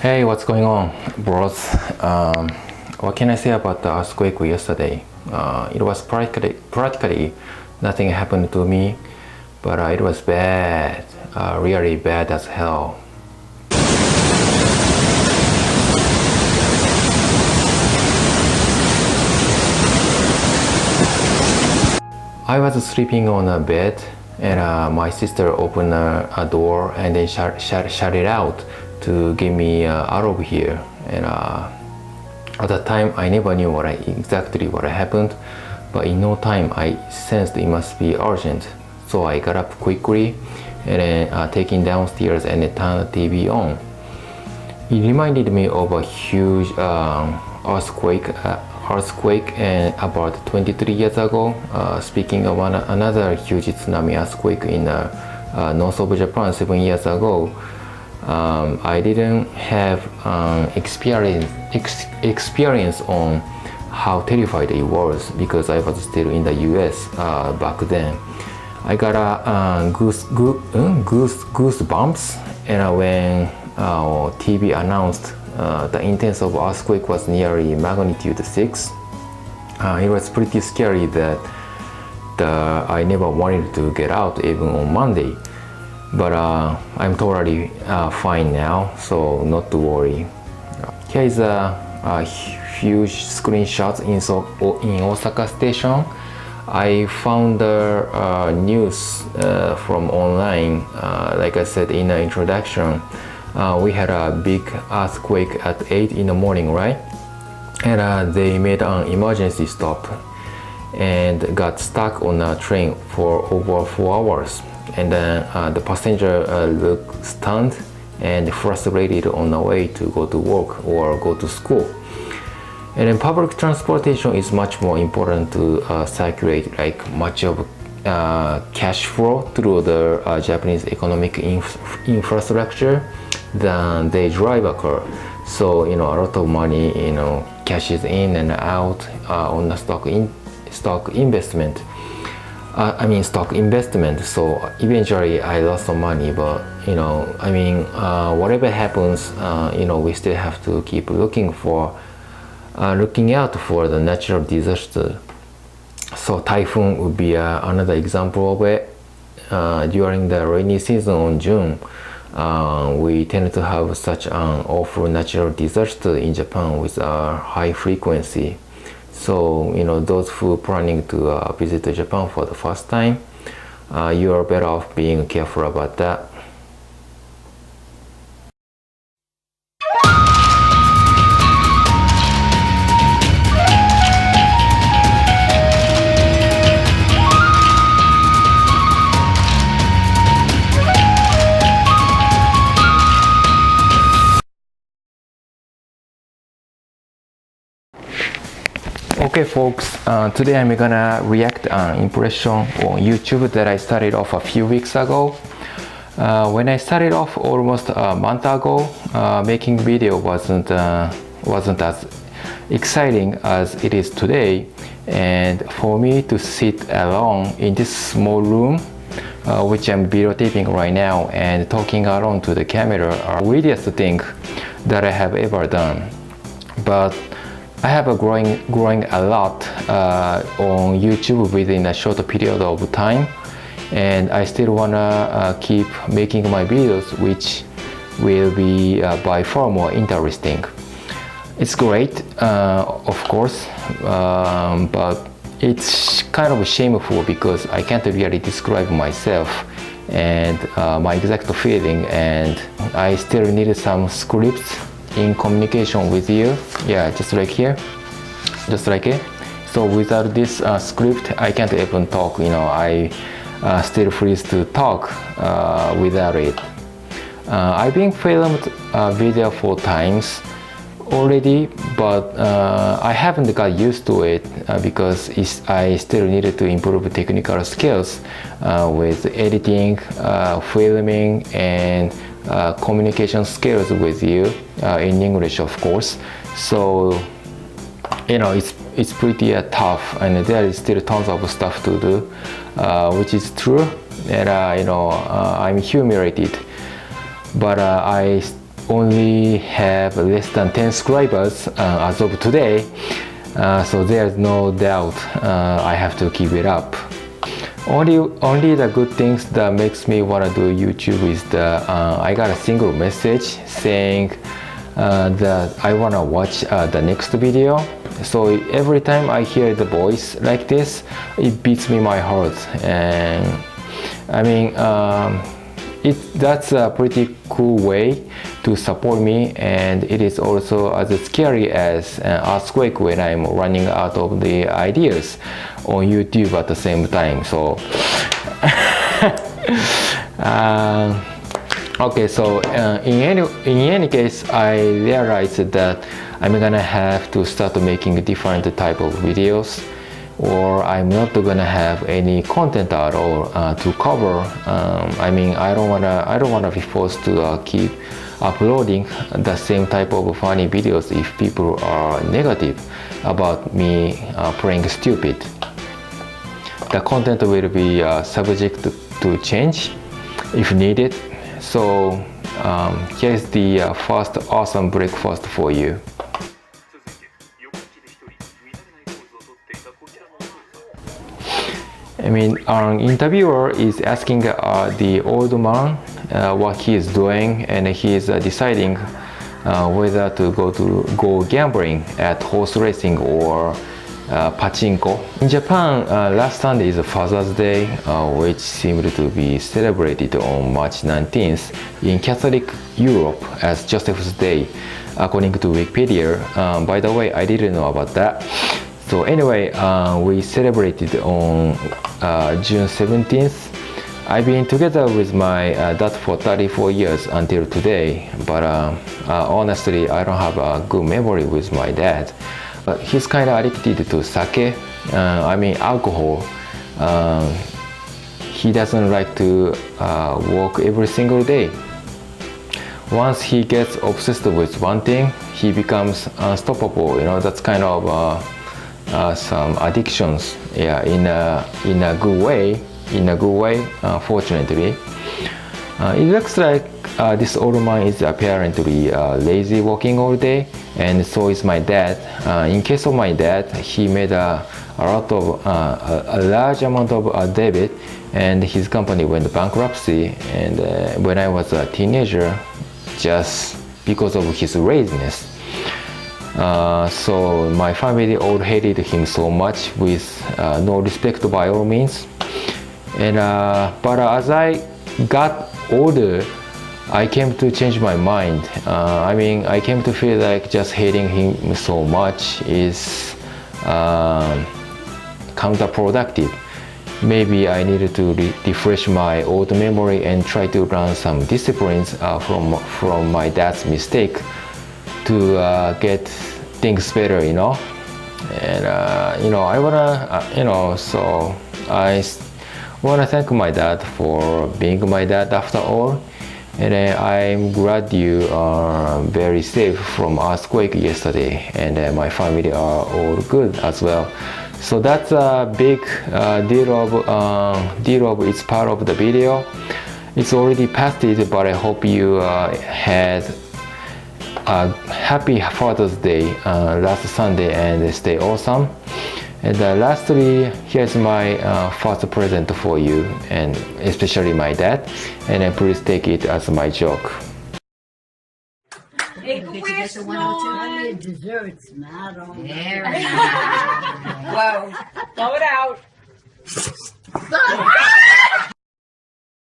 Hey, what's going on, bros? What can I say about the earthquake yesterday? It was practically nothing happened to me, but it was bad, really bad as hell. I was sleeping on a bed, and my sister opened a door and then shut it out to get me out of here. And at that time, I never knew exactly what happened, but in no time, I sensed it must be urgent. So I got up quickly and then taking downstairs and then turned the TV on. It reminded me of a huge earthquake and about 23 years ago. Speaking of another huge tsunami earthquake in north of Japan 7 years ago, I didn't have experience on how terrified it was because I was still in the US back then. I got goosebumps, and when TV announced the intensity of earthquake was nearly magnitude 6. It was pretty scary that I never wanted to get out even on Monday. But I'm totally fine now, so not to worry. Here is a huge screenshot in Osaka station. I found the news from online. Like I said in the introduction, we had a big earthquake at 8 in the morning, right? And they made an emergency stop and got stuck on a train for over 4 hours. And then the passenger looked stunned and frustrated on the way to go to work or go to school. And then public transportation is much more important to circulate like much of cash flow through the Japanese economic infrastructure than they drive a car. So a lot of money cashes in and out on the stock investment. Stock investment. So eventually I lost some money, but whatever happens, we still have to keep looking out for the natural disaster. So typhoon would be another example of it. During the rainy season in June, we tend to have such an awful natural disaster in Japan with a high frequency. So those who are planning to visit Japan for the first time, you are better off being careful about that. Okay folks, today I'm gonna react an impression on YouTube that I started off a few weeks ago. When I started off almost a month ago, making video wasn't as exciting as it is today, and for me to sit alone in this small room, which I'm videotaping right now, and talking alone to the camera are the weirdest thing that I have ever done. But I have growing a lot on YouTube within a short period of time, and I still wanna keep making my videos, which will be by far more interesting. It's great, of course, but it's kind of shameful because I can't really describe myself and my exact feeling, and I still need some scripts in communication with you. Yeah, just like here, just like it. So without this script, I can't even talk. I still freeze to talk without it. I've been filmed video 4 times already, but I haven't got used to it because I still needed to improve technical skills with editing, filming, and communication skills with you in English, of course. So it's pretty tough, and there is still tons of stuff to do, which is true, and I'm humiliated, but I only have less than 10 subscribers as of today, so there's no doubt I have to keep it up. Only the good things that makes me want to do YouTube is I got a single message saying that I want to watch the next video. So every time I hear the voice like this, it beats me my heart. And I mean, that's a pretty cool way to support me, and it is also as scary as an earthquake when I'm running out of the ideas on YouTube at the same time. So okay, so in any case, I realized that I'm gonna have to start making different type of videos, or I'm not gonna have any content at all to cover. I mean, I don't wanna be forced to keep uploading the same type of funny videos if people are negative about me playing stupid. The content will be subject to change if needed. So here's the first awesome breakfast for you. I mean, an interviewer is asking the old man what he is doing, and he is deciding whether to go gambling at horse racing or pachinko. In Japan, last Sunday is Father's Day, which seemed to be celebrated on March 19th. In Catholic Europe as Joseph's Day, according to Wikipedia. By the way, I didn't know about that. So anyway, we celebrated on June 17th. I've been together with my dad for 34 years until today, but honestly, I don't have a good memory with my dad. But he's kind of addicted to sake, I mean alcohol. He doesn't like to walk every single day. Once he gets obsessed with one thing, he becomes unstoppable. You know, that's kind of some addictions, yeah, in a good way. Fortunately, it looks like this old man is apparently lazy walking all day, and so is my dad. In case of my dad, he made a large amount of debt, and his company went bankruptcy. And when I was a teenager, just because of his laziness. So my family all hated him so much with no respect by all means. And but as I got older, I came to change my mind. I mean, I came to feel like just hating him so much is counterproductive. Maybe I needed to refresh my old memory and try to learn some disciplines from my dad's mistake to get things better, you know. And you know, I wanna, so I wanna thank my dad for being my dad after all. And I'm glad you are very safe from earthquake yesterday, and my family are all good as well. So that's a big deal of it's part of the video. It's already past it, but I hope you had a happy Father's Day last Sunday and stay awesome. And lastly, here's my first present for you, and especially my dad, and please take it as my joke. Did you get the 102? Desserts, not on. There we go. Whoa. Blow it out.